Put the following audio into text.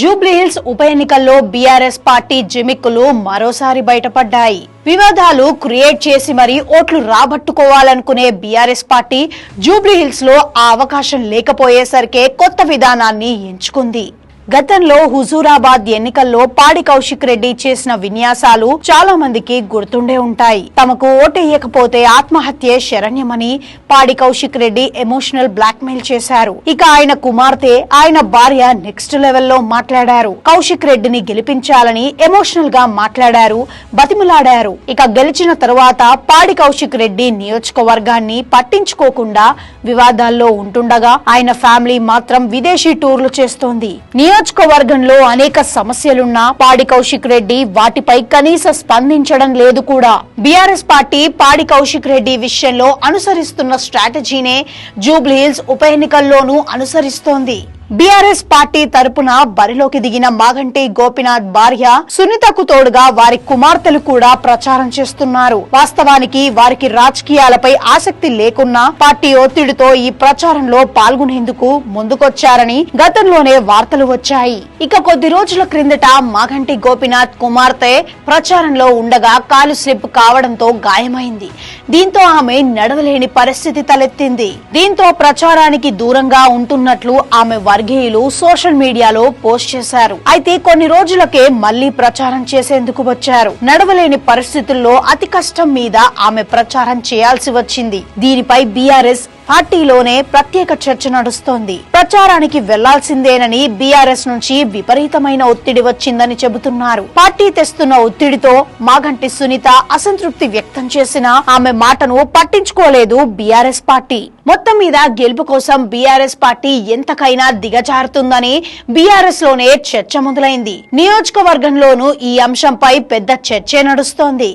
జూబ్లీహిల్స్ ఉప ఎన్నికల్లో BRS party జిమిక్కులు మరోసారి బయటపడ్డాయి. వివాదాలు క్రియేట్ చేసి మరీ ఓట్లు రాబట్టుకోవాలనుకునే బీఆర్ఎస్ పార్టీ జూబ్లీహిల్స్ లో ఆ అవకాశం లేకపోయేసరికే కొత్త విధానాన్ని ఎంచుకుంది. గతంలో హుజూరాబాద్ ఎన్నికల్లో పాడి కౌశిక్ రెడ్డి చేసిన విన్యాసాలు చాలా మందికి గుర్తుండే ఉంటాయి. తమకు ఓటేయకపోతే ఆత్మహత్యే శరణ్యమని పాడి కౌశిక్ రెడ్డి ఎమోషనల్ బ్లాక్మెయిల్ చేశారు. ఇక ఆయన కుమార్తె, ఆయన భార్య నెక్స్ట్ లెవెల్లో మాట్లాడారు. కౌశిక్ రెడ్డిని గెలిపించాలని ఎమోషనల్ గా మాట్లాడారు, బతిమిలాడారు. ఇక గెలిచిన తరువాత పాడి కౌశిక్ రెడ్డి నియోజకవర్గాన్ని పట్టించుకోకుండా వివాదాల్లో ఉంటుండగా ఆయన ఫ్యామిలీ మాత్రం విదేశీ టూర్లు చేస్తోంది. నియోజకవర్గంలో అనేక సమస్యలున్నా పాడి కౌశిక్ రెడ్డి వాటిపై కనీస స్పందించడం లేదు కూడా. బీఆర్ఎస్ పార్టీ పాడి కౌశిక్ రెడ్డి విషయంలో అనుసరిస్తున్న స్ట్రాటజీనే జూబ్లీహిల్స్ ఉప ఎన్నికల్లోనూ అనుసరిస్తోంది. బీఆర్ఎస్ పార్టీ తరపున బరిలోకి దిగిన మాగంటి గోపీనాథ్ భార్య సునీతకు తోడుగా వారి కుమార్తెలు కూడా ప్రచారం చేస్తున్నారు. వాస్తవానికి వారికి రాజకీయాలపై ఆసక్తి లేకున్నా పార్టీ ఒత్తిడితో ఈ ప్రచారంలో పాల్గొనేందుకు ముందుకొచ్చారని గతంలోనే వార్తలు వచ్చాయి. ఇక కొద్ది రోజుల క్రిందట మాగంటి గోపీనాథ్ కుమార్తె ప్రచారంలో ఉండగా కాలు స్లిప్ కావడంతో గాయమైంది. దీంతో ఆమె నడవలేని పరిస్థితి తలెత్తింది. దీంతో ప్రచారానికి దూరంగా ఉంటున్నట్లు ఆమె వర్గీయులు సోషల్ మీడియాలో పోస్ట్ చేశారు. అయితే కొన్ని రోజులకే మళ్లీ ప్రచారం చేసేందుకు వచ్చారు. నడవలేని పరిస్థితుల్లో అతి కష్టం మీద ఆమె ప్రచారం చేయాల్సి వచ్చింది. దీనిపై బీఆర్ఎస్ పార్టీలోనే ప్రత్యేక చర్చ నడుస్తోంది. ప్రచారానికి వెళ్లాల్సిందేనని బీఆర్ఎస్ నుంచి విపరీతమైన ఒత్తిడి వచ్చిందని చెబుతున్నారు. పార్టీ తెస్తున్న ఒత్తిడితో మాగంటి సునీత అసంతృప్తి వ్యక్తం చేసిన ఆమె మాటను పట్టించుకోలేదు బీఆర్ఎస్ పార్టీ. మొత్తం మీద గెలుపు కోసం బీఆర్ఎస్ పార్టీ ఎంతకైనా దిగజారుతుందని బీఆర్ఎస్ లోనే చర్చ మొదలైంది. నియోజకవర్గంలోనూ ఈ అంశంపై పెద్ద చర్చే నడుస్తోంది.